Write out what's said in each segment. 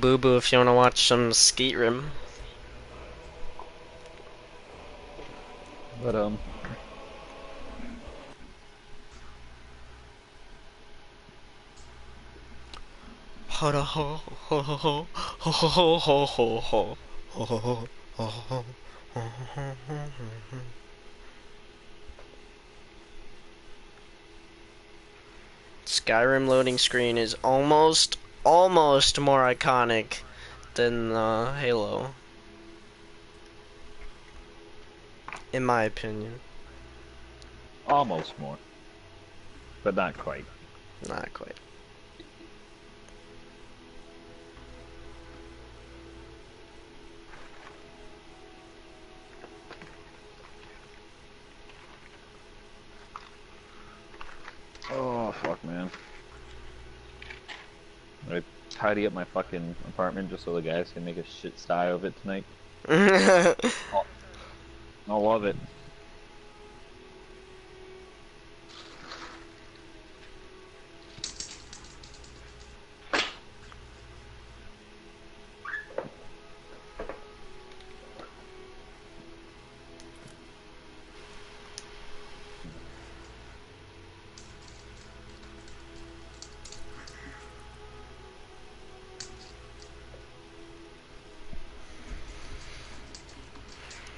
Boo Boo if you want to watch some Skeetrim. But Ho ho ho ho ho ho ho ho ho ho ho ho ho. Skyrim loading screen is almost more iconic than Halo, in my opinion. almost more, but not quite. Not quite. Oh fuck, man. I tidy up my fucking apartment just so the guys can make a shit style of it tonight. I love it.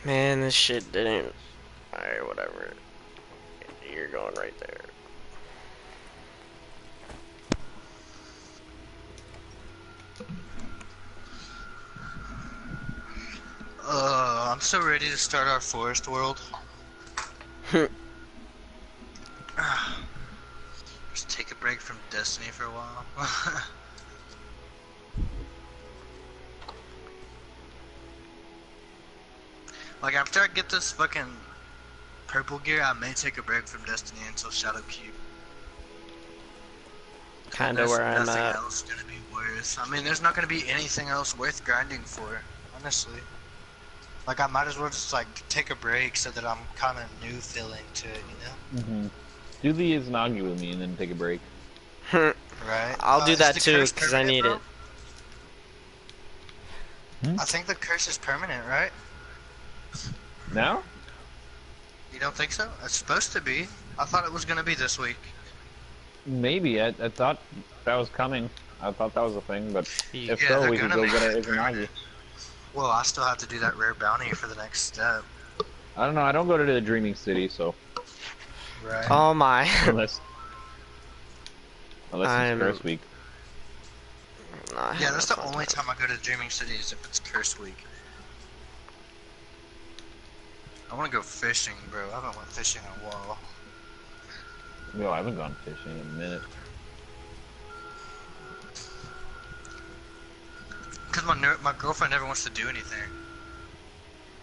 Man, this shit didn't. Alright, whatever. You're going right there. I'm so ready to start our forest world. Just take a break from Destiny for a while. Like, after I get this fucking purple gear, I may take a break from Destiny until Shadowkeep. Kinda where I'm Nothing at. else gonna be worth. I mean, there's not gonna be anything else worth grinding for, honestly. Like, I might as well just, like, take a break so that I'm kind of new feeling to it, you know? Do the Izanagi with me and then take a break. Right? I'll do Is that the too, curse because I permanent, need bro? it. I think the curse is permanent, right? Now? You don't think so? It's supposed to be. I thought it was gonna be this week. Maybe. I thought that was coming. I thought that was a thing, but if Yeah, so, they're we could gonna go make get it an Izanagi. permanent. Well, I still have to do that rare bounty for the next step. I don't know. I don't go to the Dreaming City, so Right. Oh my. unless it's I'm Curse Week. not Yeah, having that's a the fun only time. time I go to Dreaming City is if it's Curse Week. I want to go fishing, bro. I haven't went fishing in a while. Yo, I haven't gone fishing in a minute. Cause my girlfriend never wants to do anything.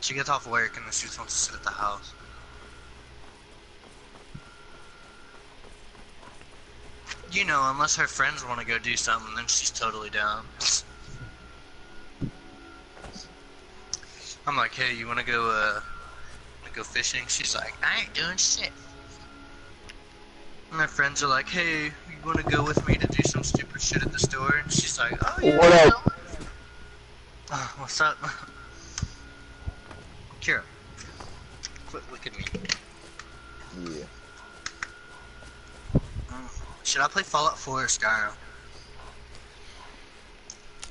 She gets off work and then she just wants to sit at the house. You know, unless her friends want to go do something, then she's totally down. I'm like, hey, you want to go fishing? She's like, I ain't doing shit. And my friends are like, hey, you want to go with me to do some stupid shit at the store? And she's like, oh yeah. What up? What's up? Kira, quit licking me. Yeah. Should I play Fallout 4 or Skyrim?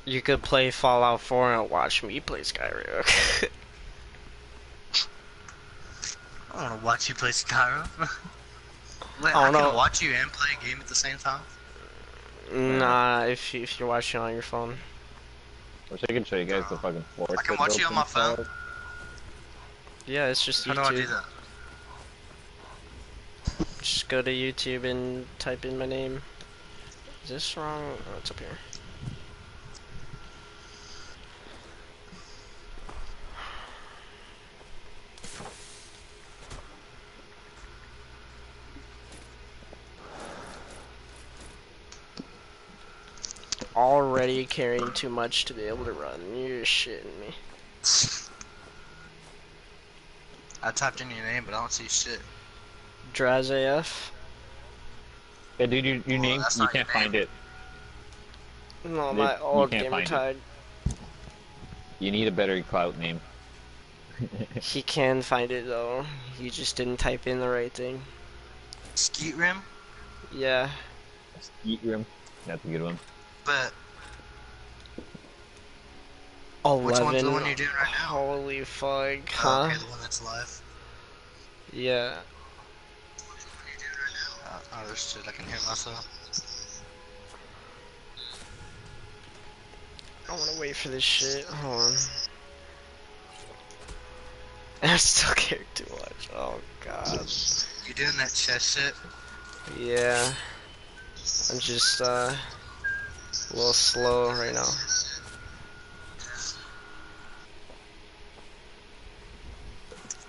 You could play Fallout 4 and watch me play Skyrim. I want to watch you play Skyrim. Wait, Oh, I no. can watch you and play a game at the same time? Nah, if you're watching on your phone. Wish I could show you guys the fucking forest. I can watch you on my phone. Yeah, it's just How do I do YouTube. that? Just go to YouTube and type in my name. Is this wrong? Oh, it's up here. Already carrying too much to be able to run. You're shitting me. I typed in your name, but I don't see shit. DrazAF. Yeah, dude, your name, that's you not your can't find name. it. No, my You old can't gamer find it. tag. You need a better clout name. He can find it though. He just didn't type in the right thing. Skeetrim, Yeah. Skeetrim. That's a good one. but which one's the 11. one you're doing right now? Holy fuck, Oh, huh? okay, the one that's live. Yeah. Oh, shit, I can hear myself. I wanna wait for this shit. Hold on. I still care too much. Oh god. You doing that chest shit? Yeah. I'm just a little slow right now.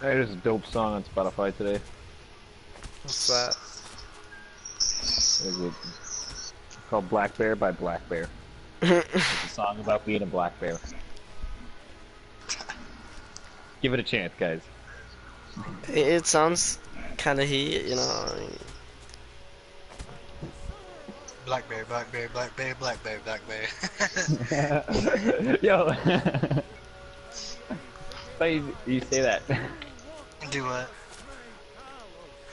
There's a dope song on Spotify today. What's that? What is it? It's called Black Bear by Black Bear. It's a song about being a black bear. Give it a chance, guys. It sounds kind of heat, you know. I mean, Black bear, black bear, black bear, black bear, black bear. Yo! Why you say that? Do what?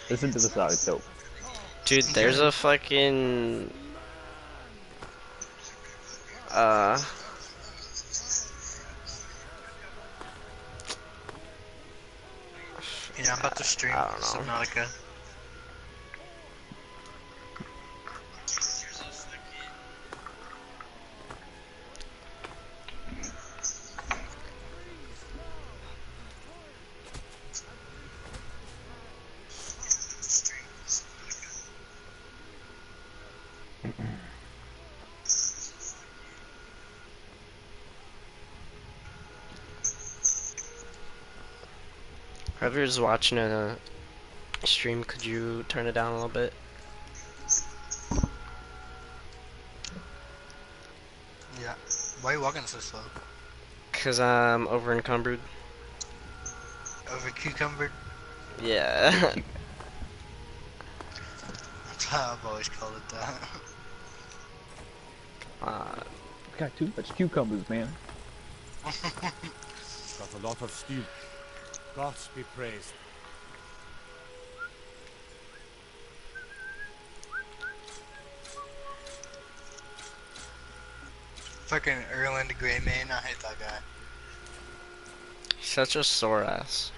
Listen to the song, it's dope. dude, there's a fucking uh. Yeah, I'm about to stream I don't know. Subnautica. Whoever's watching a stream, could you turn it down a little bit? Yeah. Why are you walking so slow? Cause I'm over encumbered. Over cucumber? Yeah. That's how I've always called it that. Got too much cucumbers, man. Got a lot of stew. Gods be praised. Fucking Erland Greymane, I hate that guy. Such a sore ass.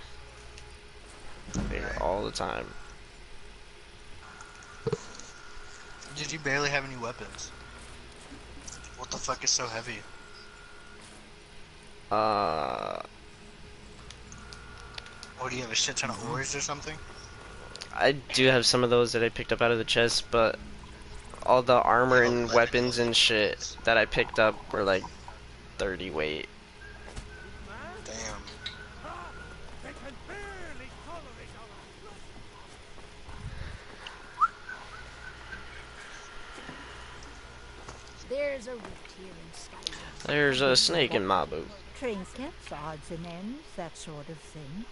Like, Right. all the time. Dude, you barely have any weapons. What the fuck is so heavy? What, do you have a shit ton of ores or something? I do have some of those that I picked up out of the chest, but all the armor and weapons and shit that I picked up were like 30 weight. Damn. There's a route here in Skyrim. There's a snake in my boot. Trinkets, odds and ends, that sort of thing.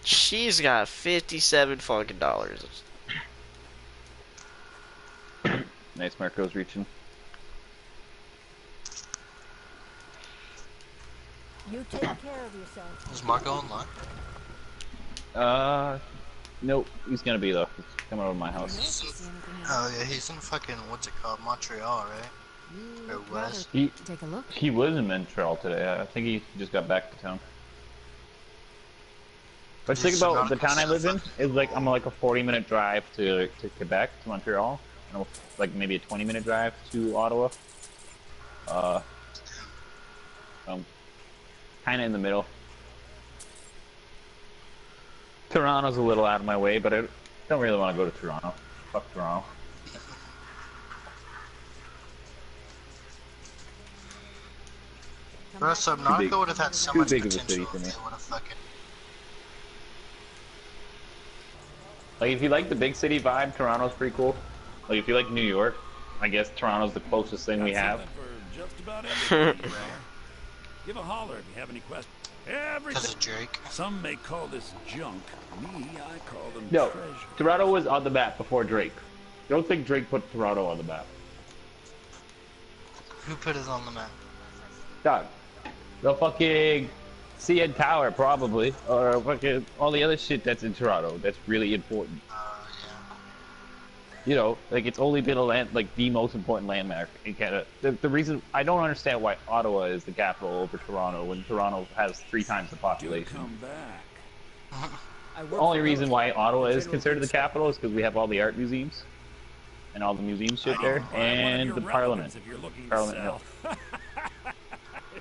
She's got 57 fucking dollars. Nice, Marco's reaching. You take care of yourself. Is Marco online? Nope. He's gonna be though. He's coming over to my house. Oh yeah, he's in fucking, what's it called, Montreal, right? Or West? He Take a look. he was in Montreal today. I think he just got back to town. But think about the town I live in is like I'm like a 40-minute drive to Quebec to Montreal, and like maybe a 20-minute drive to Ottawa. Kind of in the middle. Toronto's a little out of my way, but I don't really want to go to Toronto. Fuck Toronto. Bro, Subnautica would have had so too much big of a potential city for if me. they would have fucking... Like if you like the big city vibe, Toronto's pretty cool. Like if you like New York, I guess Toronto's the closest thing we have. For just about everything, Ray. Give a holler if you have any questions. Because Everything. of Drake. Some may call this junk. Me, I call them No, treasure. Toronto was on the map before Drake. Don't think Drake put Toronto on the map. Who put it on the map? Dog. The fucking CN Tower, probably. Or fucking all the other shit that's in Toronto that's really important. Yeah. You know, like it's only been a land, like the most important landmark in Canada. The reason I don't understand why Ottawa is the capital over Toronto when Toronto has 3 times the population. Come back. The only reason why Ottawa is considered the capital is because we have all the art museums and all the museum shit there, and the Parliament. If you're looking to Parliament sell. Hill.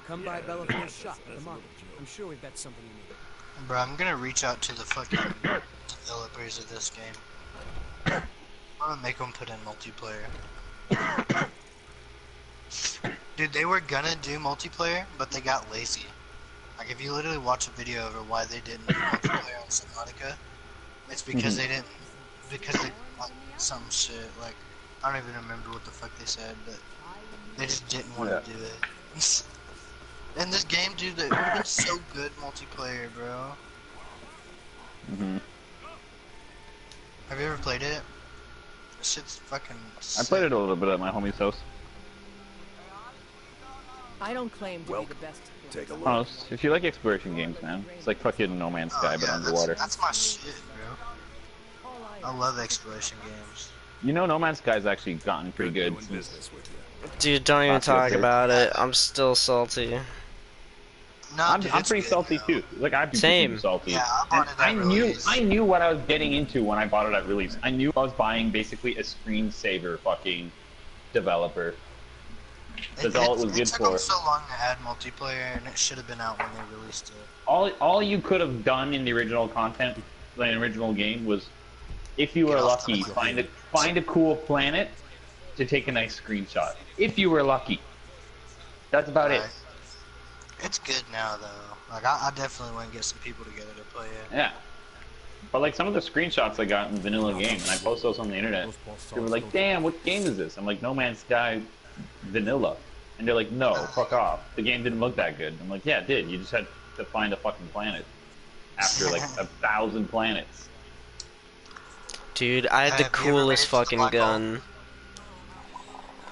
Come by Bellafiel's shop at the market. I'm sure we've got something you need. Bro, I'm gonna reach out to the fucking developers of this game. I'm gonna make them put in multiplayer. Dude, they were gonna do multiplayer, but they got lazy. Like, if you literally watch a video over why they didn't do multiplayer on Subnautica, it's because they didn't, because they, like, some shit, like, I don't even remember what the fuck they said, but they just didn't want to do it. And this game, dude, it would have been so good multiplayer, bro. Have you ever played it? This shit's fucking sick. I played it a little bit at my homie's house. I don't claim to be the best. Take a look. Oh, if you like exploration games, man, it's like fucking No Man's Sky, but underwater. That's my shit, bro. I love exploration games. You know, No Man's Sky's actually gotten pretty good Doing since. business with you. Dude, don't even Last year, talk dude. about it. I'm still salty. No, I'm dude, pretty it's good, salty bro. too. Like I'd be Same. super salty. Yeah, I bought it And at release. I knew what I was getting into when I bought it at release. I knew I was buying basically a screensaver fucking developer. That's all it was good It took for. them so long to add multiplayer, and it should have been out when they released it. All you could have done in the original content, the original game, was if you were Get off the lucky, planet. find a cool planet to take a nice screenshot. If you were lucky. That's about it. Right. It's good now, though. Like, I definitely want to get some people together to play it. Yeah. But like some of the screenshots I got in vanilla game, and I post those on the internet, they were like, damn, what game is this? I'm like, No Man's Sky vanilla. And they're like, no, fuck off. The game didn't look that good. I'm like, yeah, it did. You just had to find a fucking planet. After like 1,000 planets. Dude, I had the Have you ever made coolest it to the fucking black hole? gun.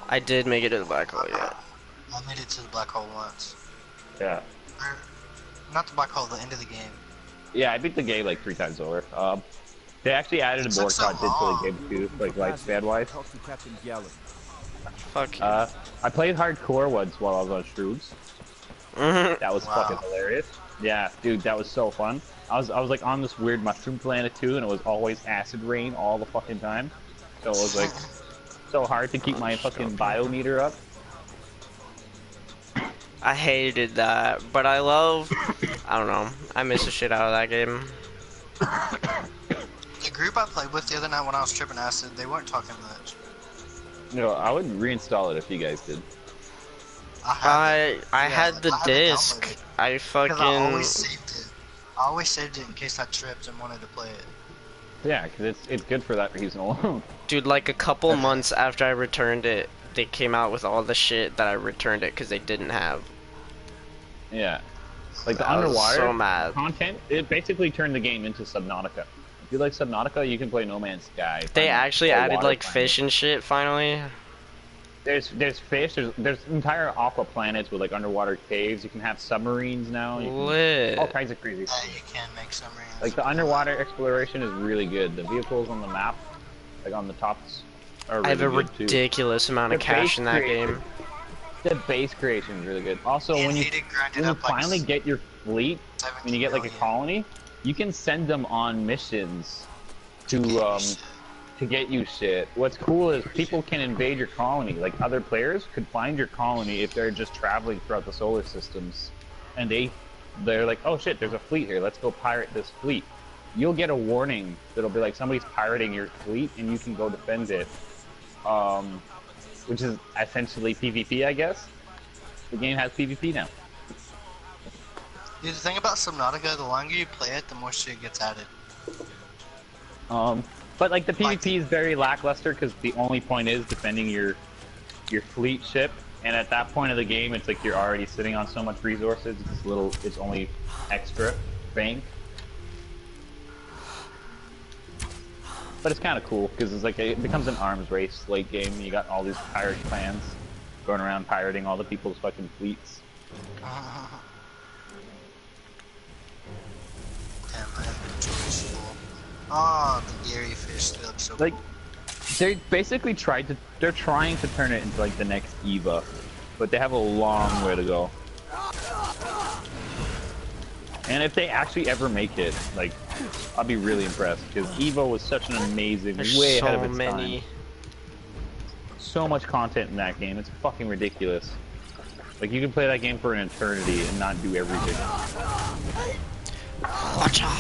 I did make it to the black hole, yeah. I made it to the black hole once. Yeah. Or, not the black hole, the end of the game. Yeah, I beat the game like 3 times over. They actually added a It more took so content to the long. game too, like lifespan wise. Talk to Captain Gallen. Fuck. I played hardcore once while I was on shrooms. That was Wow. fucking hilarious. Yeah, dude, that was so fun. I was like on this weird mushroom planet too, and it was always acid rain all the fucking time. So it was like so hard to keep my fucking biometer up. I hated that, but I don't know, I miss the shit out of that game. The group I played with the other night when I was tripping acid, they weren't talking much. You know, I would reinstall it if you guys did. I Yeah, had the I had it disc. downloaded. I Because fucking... I always saved it. I always saved it in case I tripped and wanted to play it. Yeah, because it's good for that reason alone. Dude, like a couple months after I returned it, they came out with all the shit that I returned it because they didn't have. Yeah. Like the I was underwater so mad. content, it basically turned the game into Subnautica. If you like Subnautica, you can play No Man's Sky. They actually added water like planet. fish and shit finally. There's fish. There's entire aqua planets with like underwater caves. You can have submarines now. You can, Lit. all kinds of crazy. Yeah, you can make submarines. Like the underwater exploration is really good. The vehicles on the map, like on the tops, are really I have a good too. ridiculous amount of The cash base in that creation- game. The base creation is really good. Also, And when you hated grinded when you up, like, finally get your fleet, when you get like a 17 colony, you can send them on missions to get you shit. What's cool is people can invade your colony. Like other players could find your colony if they're just traveling throughout the solar systems, and they're like, oh shit, there's a fleet here. Let's go pirate this fleet. You'll get a warning that'll be like somebody's pirating your fleet, and you can go defend it. Which is essentially PvP, I guess. The game has PvP now. Dude, the thing about Subnautica, the longer you play it, the more shit gets added. But like the PvP is very lackluster because the only point is defending your fleet ship, and at that point of the game, it's like you're already sitting on so much resources. It's only extra bank. But it's kind of cool because it's like it becomes an arms race late game. You got all these pirate clans going around pirating all the people's fucking fleets. Damn, my inventory's full. Oh, the Gary fish still looks so Like, cool. they basically they're trying to turn it into like the next Eva, but they have a long way to go. And if they actually ever make it, like, I'll be really impressed, because Evo was such an amazing, There's way so ahead of its many. time. So much content in that game, it's fucking ridiculous. Like, you can play that game for an eternity and not do everything. Watcha!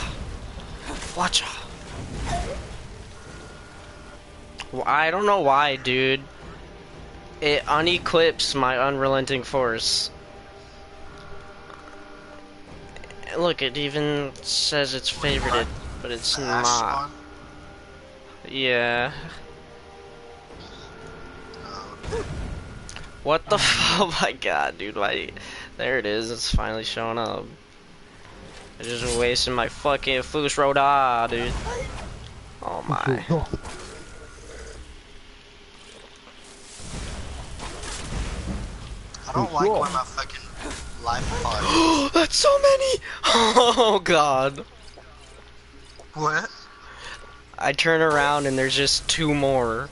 Watcha! Well, I don't know why, dude. It unequips my unrelenting force. Look, it even says it's favorited, but it's The ash not. one? Yeah. Oh. What the oh my god, dude, there it is, it's finally showing up. I just wasting my fucking Foos Roda, dude. Oh my. I don't like Cool. when my fucking life pod. That's so many! Oh god. What? I turn around and there's just 2 more.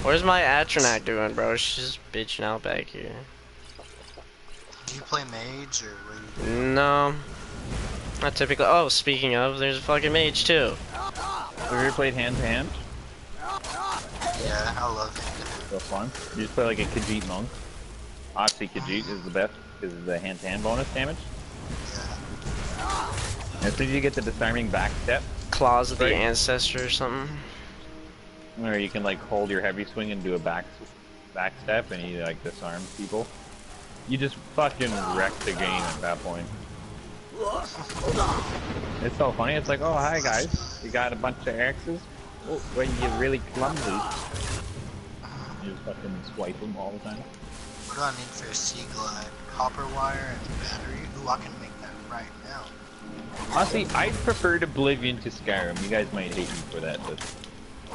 Where's my Atronac doing, bro? She's bitching out back here. Do you play mage or what do you do? No. Not typically. Oh, speaking of, there's a fucking mage too. Have you ever played hand to hand? Yeah, I love it. So fun. You just play like a Khajiit monk. Obviously, Khajiit is the best because of the hand to hand bonus damage. Yeah. And as soon as you get the disarming back step, Claws of the Right. Ancestor or something. where you can like hold your heavy swing and do a back step and you like disarm people, you just fucking wreck the game at that point. It's so funny. It's like, oh hi guys, you got a bunch of axes. Oh, when you're really clumsy, you just fucking swipe them all the time. What do I need for a sea glide? Copper wire and battery? Ooh, I can make that right now. Honestly, I preferred Oblivion to Skyrim. You guys might hate me for that, but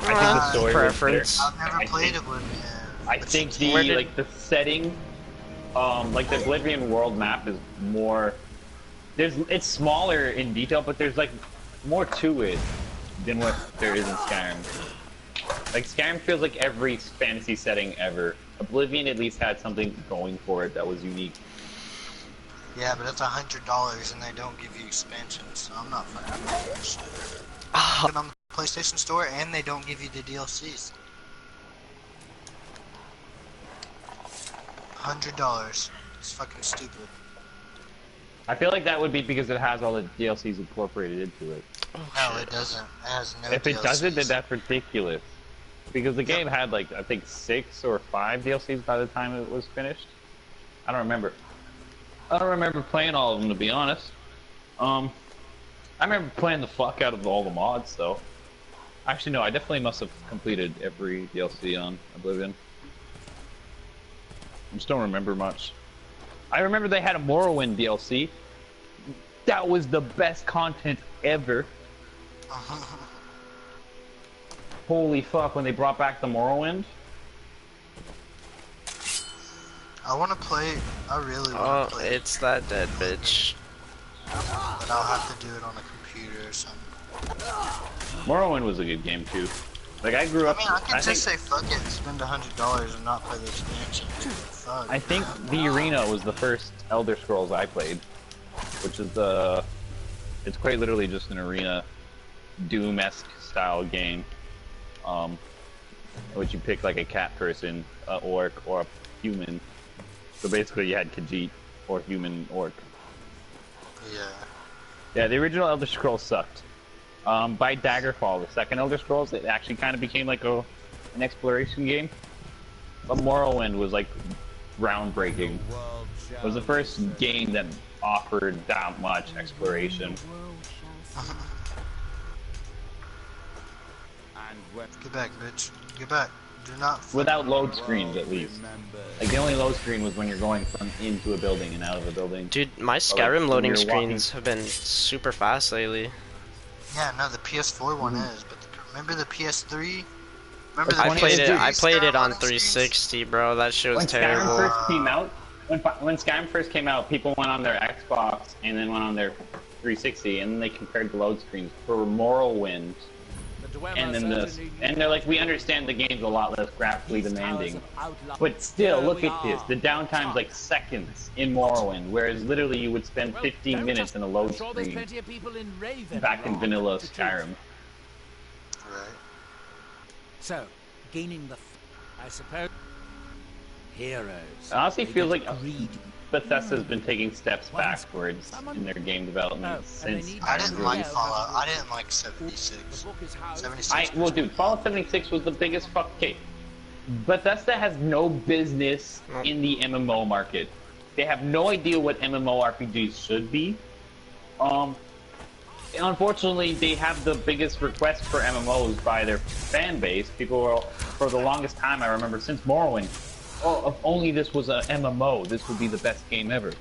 I think the story Preference. I've never I played think- Oblivion. I think the Where did- like the setting, like the Oblivion world map is more. It's smaller in detail, but there's like more to it than what there is in Skyrim. Like Skyrim feels like every fantasy setting ever. Oblivion at least had something going for it that was unique. Yeah, but it's $100 and they don't give you expansions, so I'm not fucking with that shit. Ah, Look on the PlayStation Store and they don't give you the DLCs. $100. It's fucking stupid. I feel like that would be because it has all the DLCs incorporated into it. No, it doesn't. It has no If it doesn't, then DLCs. that's ridiculous. Because the game had like I think 6 or 5 DLCs by the time it was finished. I don't remember. I don't remember playing all of them to be honest. I remember playing the fuck out of all the mods though. Actually no, I definitely must have completed every DLC on Oblivion. I just don't remember much. I remember they had a Morrowind DLC. That was the best content ever. Holy fuck, when they brought back the Morrowind. I want to play. I really oh, want to play. it's that dead bitch. But I'll have to do it on a computer or something. Morrowind was a good game too. Like I grew I up. mean, I could I just say fuck it, spend $100 and not play the expansion. Fuck. I think the Arena was the first Elder Scrolls I played, which is the. It's quite literally just an arena, Doom-esque style game, which you pick like a cat person, a orc, or a human. So basically, you had Khajiit or human orc. Yeah. Yeah, the original Elder Scrolls sucked. By Daggerfall, the second Elder Scrolls, it actually kind of became like an exploration game. But Morrowind was like groundbreaking. It was the first game that offered that much exploration. Get back, bitch. Get back. Do not. Without load screens, at least. Like, the only load screen was when you're going from into a building and out of a building. Dude, my like, Skyrim when loading you're screens have been super fast lately. Yeah, no, the PS4 one is, but remember the PS3? Remember the I played it. I PS3 played it on loading screens? 360, bro. That shit was When terrible. Skyrim first came out, when Skyrim first came out, people went on their Xbox and then went on their 360, and then they compared the load screens for Morrowind. And then they're like, we understand the game's a lot less graphically demanding, but still, look at this. The downtime's like seconds in Morrowind, whereas literally you would spend 15 minutes in a load screen back in vanilla Skyrim. Right. So, gaining the, I suppose, heroes. It honestly They feels get like greedy. Bethesda's been taking steps backwards in their game development since. I didn't like Fallout. I didn't like 76. The book is how 76. Well, dude, Fallout 76 was the biggest fuck cake. Bethesda has no business in the MMO market. They have no idea what MMORPGs should be. Unfortunately, they have the biggest request for MMOs by their fan base. People were, for the longest time, I remember, since Morrowind, oh, if only this was an MMO, this would be the best game ever.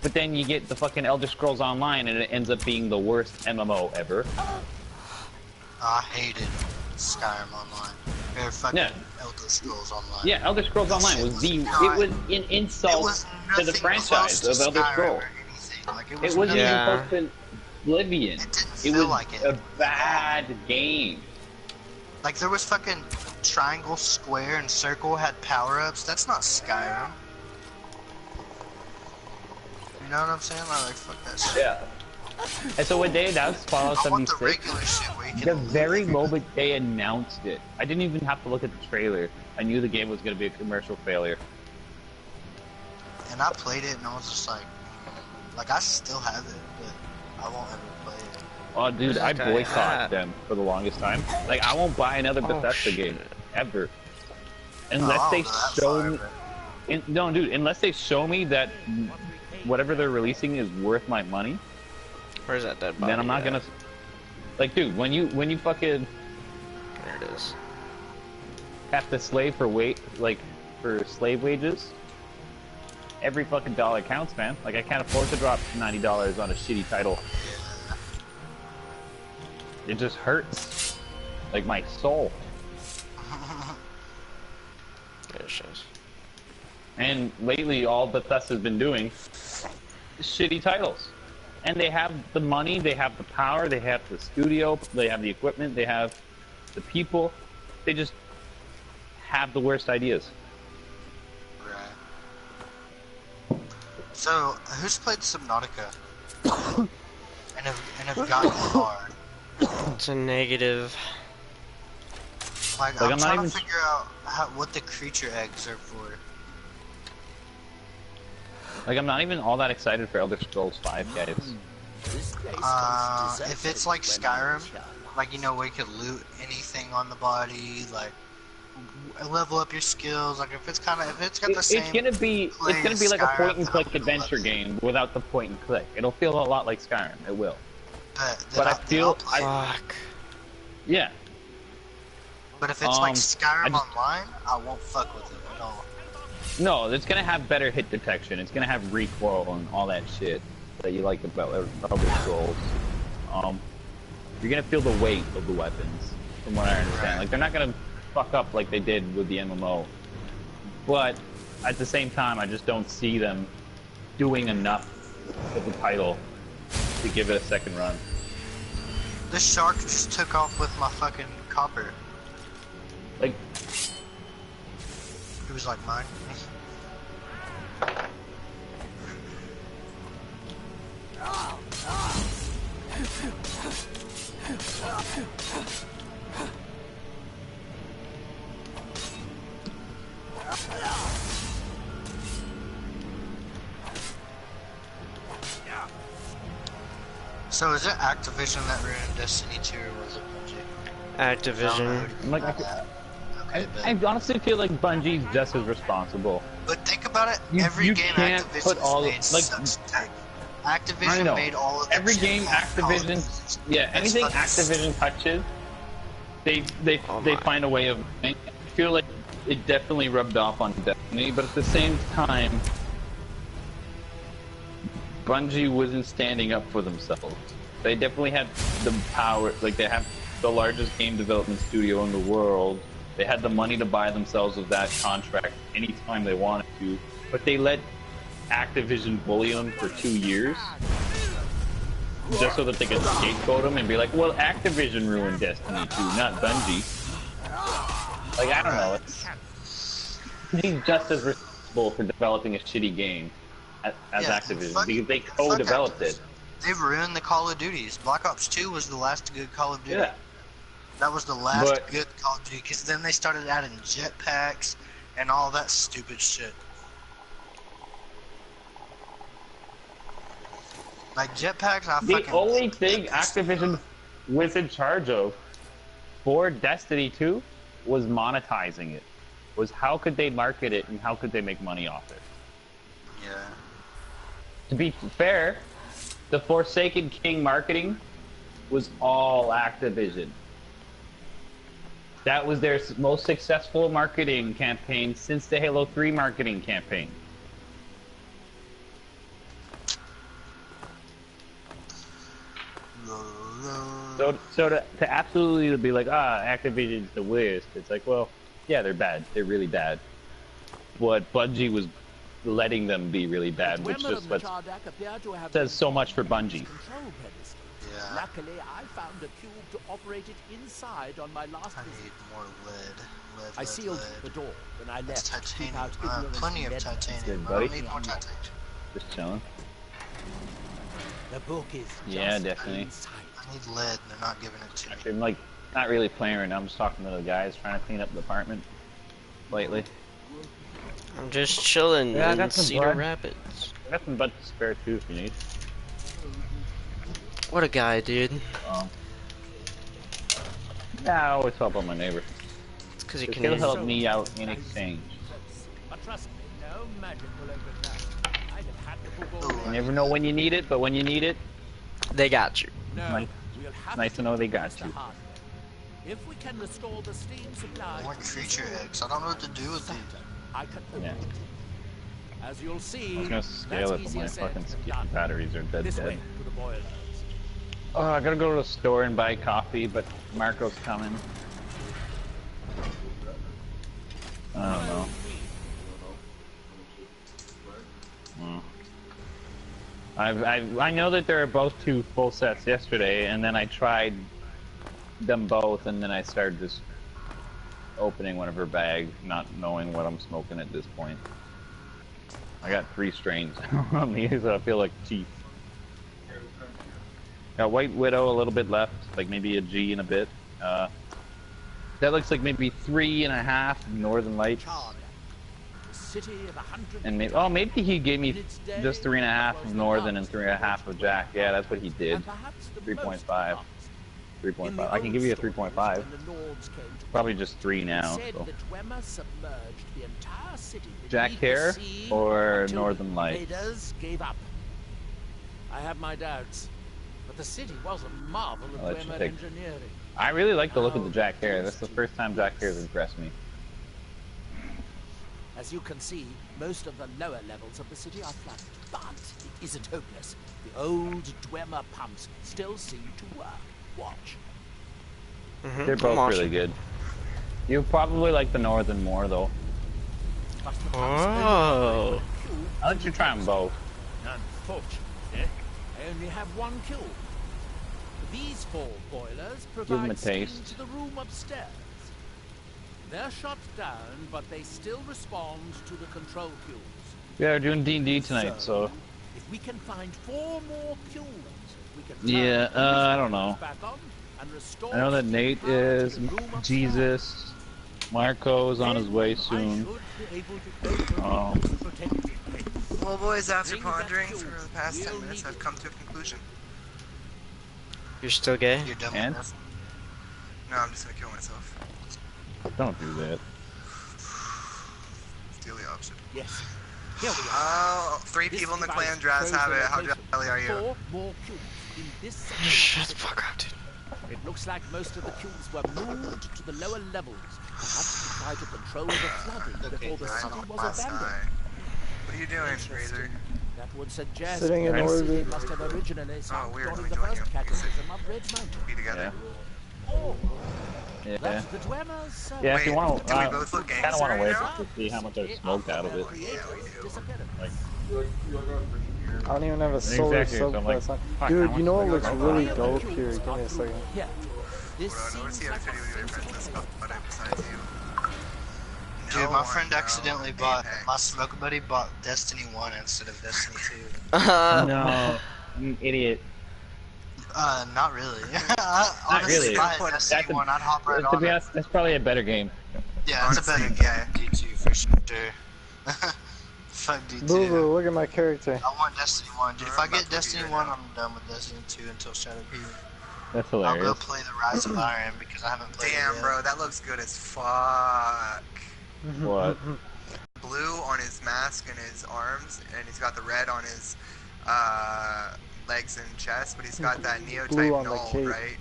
But then you get the fucking Elder Scrolls Online, and it ends up being the worst MMO ever. I hated Skyrim Online. Or fucking Yeah. Elder Scrolls Online. Yeah, Elder Scrolls Online was the, it was an insult to the franchise of Elder Scrolls. Like, It wasn't Yeah. even close to Oblivion. It didn't It feel was like it. a bad game. Like, there was fucking triangle, square, and circle had power-ups. That's not Skyrim. You know what I'm saying? Like fuck that shit. Yeah. And so when they announced Fallout I want the 76, regular shit where you can the loot very everything. moment they announced it, I didn't even have to look at the trailer. I knew the game was going to be a commercial failure. And I played it and I was just like I still have it, but I won't ever play it. Oh, dude, I Okay, boycotted them for the longest time. Like, I won't buy another Oh, Bethesda shit. game ever, Oh, unless I'll they go that show far, me. but- No, dude, unless they show me that whatever they're releasing is worth my money, Where's that dead body? then I'm not at? gonna. Like, dude, when you fucking There it is. have to slave for for slave wages, every fucking dollar counts, man. Like, I can't afford to drop $90 on a shitty title. It just hurts, like my soul. There it shows. And lately, all Bethesda's been doing is shitty titles. And they have the money, they have the power, they have the studio, they have the equipment, they have the people. They just have the worst ideas. Right. So, who's played Subnautica? and have gotten far? It's a negative. Like I'm I'm not trying even- to figure out what the creature eggs are for. Like, I'm not even all that excited for Elder Scrolls 5, guys. If it's like Skyrim, like, you know, where you can loot anything on the body, like level up your skills, like if it's got the same. It's gonna be like a point and click adventure game without the point and click. It'll feel a lot like Skyrim. It will. But I feel Fuck. yeah. But if it's like I Skyrim just- Online, I won't fuck with it at all. No, it's gonna have better hit detection. It's gonna have recoil and all that shit that you like about Elder Scrolls. You're gonna feel the weight of the weapons, from what I understand. Right. Like, they're not gonna fuck up like they did with the MMO. But at the same time, I just don't see them doing enough with the title to give it a second run. This shark just took off with my fucking copper. Like, It was like mine. So is it Activision that ruined Destiny 2 or was it Bungie? Activision. like Okay, I bet. honestly feel like Bungie's just as responsible. But think about it, You- every you game can't Activision's put all made like sucks dick. I Activision know. made all of Every that game shit. Call of Activision, Duty. yeah, anything fucking Activision touches, they Oh they my. find a way of. I feel like it definitely rubbed off on Destiny, but at the same time, Bungie wasn't standing up for themselves. They definitely had the power, like they have the largest game development studio in the world. They had the money to buy themselves with that contract anytime they wanted to, but they let Activision bully them for 2 years just so that they could scapegoat them and be like, well, Activision ruined Destiny 2, not Bungie. Like, I don't know. He's just as responsible for developing a shitty game as Activision, because they co-developed it. They've ruined the Call of Duties. Black Ops 2 was the last good Call of Duty. Yeah. That was the last good Call of Duty, because then they started adding jetpacks and all that stupid shit. Like jetpacks, The only thing Activision was in charge of for Destiny 2 was monetizing it. Was how could they market it and how could they make money off it? Yeah. To be fair, the Forsaken King marketing was all Activision. That was their most successful marketing campaign since the Halo 3 marketing campaign. So to absolutely be like, Activision's the worst, it's like, well, yeah, they're bad. They're really bad. But Bungie was letting them be really bad, which just says so much for Bungie. Yeah. Luckily, I found a cube to operate it inside on my last visit. I need more lead. I sealed the door when I left. Titanium. Plenty of titanium. Good, buddy. I don't need more titanium. Just chilling. The book is yeah, definitely. inside. I need lead, and they're not giving it to me. Actually, I'm like not really playing right now. I'm just talking to the guys trying to clean up the apartment lately. I'm just chilling Yeah, I in got some Cedar blood. Rapids. I got some butt to spare too if you need. What a guy, dude. Yeah, I always help out my neighbor. It's because he He'll can. help me out in exchange. But trust me, no magic will overcome. I'd have had the book You never know when you need it, but when you need it, They got you. No, Nice. we'll have nice to know they got Mr. you. Hardman. If we can restore the steam supply, More creature eggs. I don't know what to do with these. I can open Yeah. it. As you'll see, I was gonna scale it, that's but my easier said fucking than done. batteries are dead. This way to the boilers. Oh, I gotta go to the store and buy coffee, but Marco's coming. I don't know. I know that there are both 2 full sets yesterday, and then I tried them both, and then I started just opening one of her bags, not knowing what I'm smoking at this point. I got 3 strains on these, so I feel like cheap. Got White Widow, a little bit left, like maybe a G and a bit. That looks like maybe 3.5 Northern Lights. City of 100 And maybe he gave me just 3.5 of Northern and 3.5 of Jack. Yeah, that's what he did. 3.5. 3.5. I can give you a 3.5. Probably just 3 now. So. Jack Hare or Northern Lights? Gave up. I have my doubts, but the city was a marvel of I'll let you Dwemer take- engineering. I really like the look of the Jack Hare. That's the first time Jack Hare's impressed me. As you can see, most of the lower levels of the city are flooded, but it isn't hopeless. The old Dwemer pumps still seem to work. Watch. They're both really good. You probably like the Northern more, though. But the pumps Oh. only work with fuel. I'll let you try them both. Unfortunately, I only have one cube. These 4 boilers them a provide steam taste. to the room upstairs. They're shut down, but they still respond to the control cubes. Yeah, we're doing D&D tonight, so... If we can find 4 more cubes, we can Yeah, turn I the don't know. back on and restore I know that steam Nate power to is, the room upstairs. Jesus, Marco's on his way I soon. should be able to go Oh. to the protected place. Well, boys, after Bring that pondering cube. for the past 10 We'll minutes, need I've come to a conclusion. You're still gay? You're done And? with this? No, I'm just gonna kill myself. Don't do that. Do the opposite. Yes. Here we are. Oh, 3 This people in the device clan Draz shows have the it. How location. jelly are you? 4 more cubes in this section of Shut the the city. fuck up, dude. It looks like most of the cubes were moved to the lower levels, perhaps to try to control the flooding before the I city don't was last abandoned. night. What are you doing, Razor? That would suggest Sitting in that the city orbit. must have originally sunk weird. during What the are we first doing here? cataclysm of Red Mountain. Be together. Yeah. That's the Dwemer's Yeah, if you Wait, want do to, we both look kind of want to gangster wait now? to see how much I've smoked out of it. Yeah, we do. I don't even have a solar Exactly, so I'm like, subclass on. fuck, how Dude, much you know what did I looks smoke really out? dope here? Give me a second. Here. This Hold on, I want to seems see like other a video your friends sensible this but I besides you. No Dude, my one, friend bro. accidentally bought, Apex. my smoker buddy bought Destiny 1 instead of Destiny 2. No, you idiot. Not really. Not Honestly, really. if I had Destiny That's 1, I'd hop right to on be it. honest, that's probably a better game. Yeah, it's a better Honestly, game than D2 for sure. Fuck Boo D2. boo, look at my character. I want Destiny 1, dude. If I I'm about get to Destiny review it 1, now. I'm done with Destiny 2 until Shadowkeep. That's I'll go hilarious. play the Rise of Iron because I haven't played it Damn, yet. bro, that looks good as fuck. What? Blue on his mask and his arms, and he's got the red on his legs and chest, but he's got that Blue Neo-type on the null, cape. right?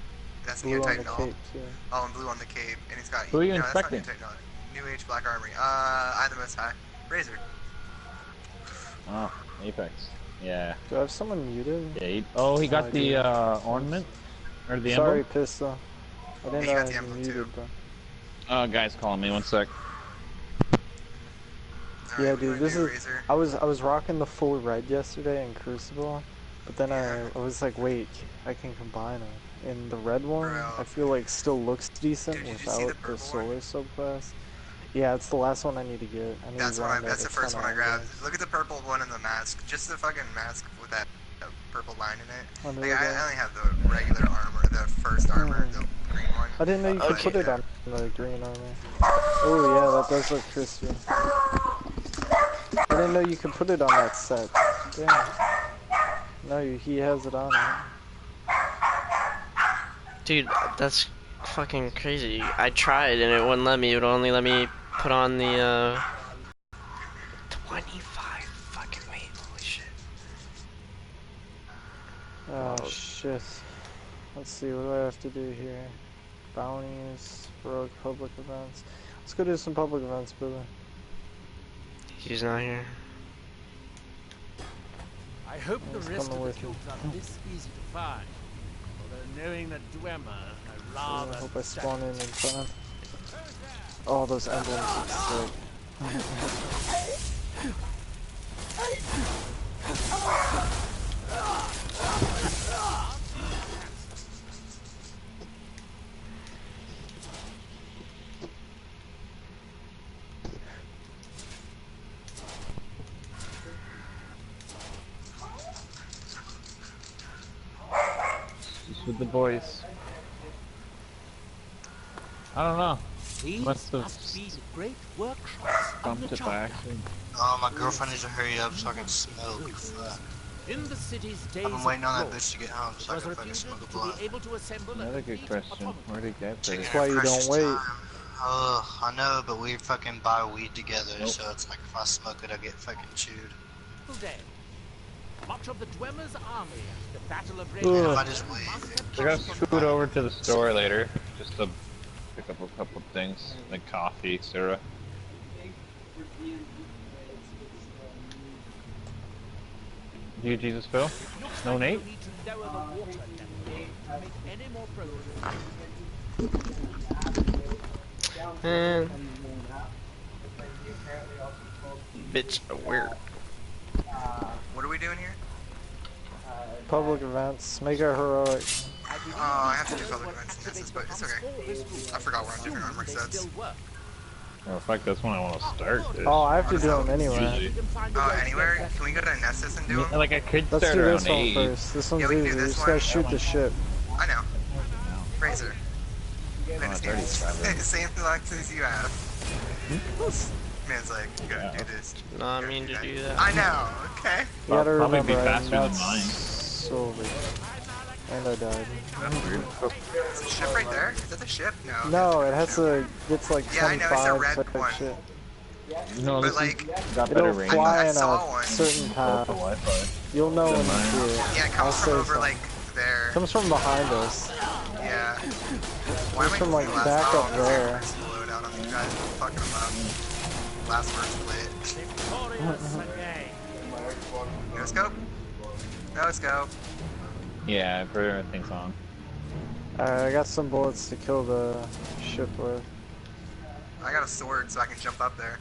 That's Blue on Neo-type the null. cape, too. Oh, and blue on the cape, and he's got. Who are you no, inspecting? That's not New Age Black Armory. I the Most High. Razor. Oh, Apex. Yeah. Do I have someone muted? Yeah. He got the ornament or the Sorry, emblem. Pistol. I didn't He know got I the was emblem, muted, too. bro. Guys, calling me 1 sec. Yeah, Alright, dude, this is. Razor. I was rocking the full red yesterday in Crucible, but then I was like, wait, I can combine them. And the red one, Bro. I feel like still looks decent Dude, did you see without the the purple solar subclass. Yeah, it's the last one I need to get. I need That's to what grind that's out the a first ton one I of grabbed. items. Look at the purple one in the mask. Just the fucking mask with that purple line in it. Under Like, I the- only have the regular armor, the first armor, the green one. I didn't know you could But, put it yeah. on the green armor. Oh yeah, that does look crispy. I didn't know you could put it on that set. Damn. No, he has it on it. Dude, that's fucking crazy. I tried and it wouldn't let me. It would only let me put on the 25 fucking weight. Holy shit. Oh shit. Let's see, what do I have to do here? Bounties, rogue public events. Let's go do some public events, brother. He's not here. I hope the He's rest coming of the with you. guilds are this easy to find. Although knowing that Dwemer, I I rather hope I spawn in time. Oh, those emblems look sick. Just with the boys. I don't know. These Must have must be great workshops of bumped the it by champion. accident. Oh, my girlfriend needs to hurry up so I can smoke. Fuck. In the city's days I've been waiting on that of bitch to get home so I was can fucking reputed smoke a to blunt. be able to assemble Another a good complete question. automaton. Where'd it get there? Taking why her you don't precious wait. time. Oh, I know, but we fucking buy weed together, Nope. so it's like if I smoke it, I get fucking chewed. Day. Much of the Dwemer's army at the Battle of Ugh. If I Ravenna just wait. must have I gotta come from scoot over to the store later, just to pick up a couple of things, like coffee, Sarah. You, Jesus Phil? No, Nate? You need to lower the water level to make any more progress. And bitch, weird. What are we doing here? Public events, make it heroic. Oh, I have to do public events and this, but it's okay. I forgot we're on different armor sets. Oh, fuck, that's when I want to start this. Oh, I have to do them anyway. Oh, anywhere? Can we go to Nessus and do them? Like, I could Let's start do around this one 8. first. This one's Yeah, we can do easy. You this just gotta one. shoot the ship. I know. Razor. Oh, Man, it's it's already same, 7. same license you have. Man's like, you gotta do this. Not mean to do that. I know, okay. You gotta I'll probably be remember, I'm faster than not mine. solely. And I died. Is the ship right there? Is that the ship? No. No, it has to, it's like Yeah, I know, it's a 25 red type one. shit. No, But this like, is got better It'll range. fly I in saw a one. certain Oh, the path. Wi-Fi. You'll know when you Mine. see it. yeah, it I'll comes say from over so. like there. Comes from behind us. Yeah. Why am I from, like, using back last up there. Load out on these guys, fucking them up. Last word's lit. victorious again. No scope? No scope. Yeah, I've heard everything's on. Alright, I got some bullets to kill the ship with. I got a sword so I can jump up there.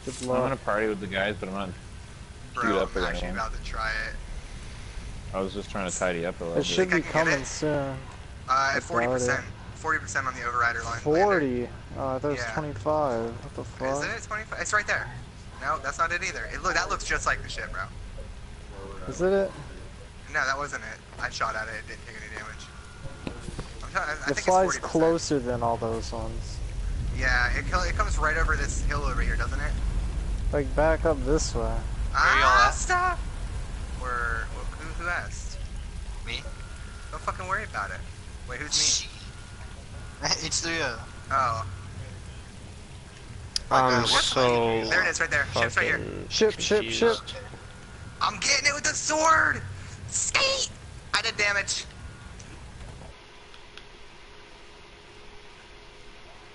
Good I'm luck. gonna party with the guys, but I'm not queued Bro, up for I'm that actually game. about to try it. I was just trying to tidy up a little It bit. should I be can get coming it? soon. At doubt 40%. it. 40% on the overrider line. Lander. 40? Oh, I thought it was Yeah. 25. What the Is fuck? it? 25? It's right there. No, that's not it either. That looks just like the ship, bro. Is it? No, that wasn't it. I shot at it. It didn't take any damage. I It think flies it's 40%. closer than all those ones. Yeah, it comes right over this hill over here, doesn't it? Like, back up this way. Where y'all at? Stop! Who asked? Me? Don't fucking worry about it. Wait, who's me? It's the Oh. So There it is, right there. Ship's right here. fucking Ship, ship, ship. confused. I'm getting it with the sword! Skeet! I did damage.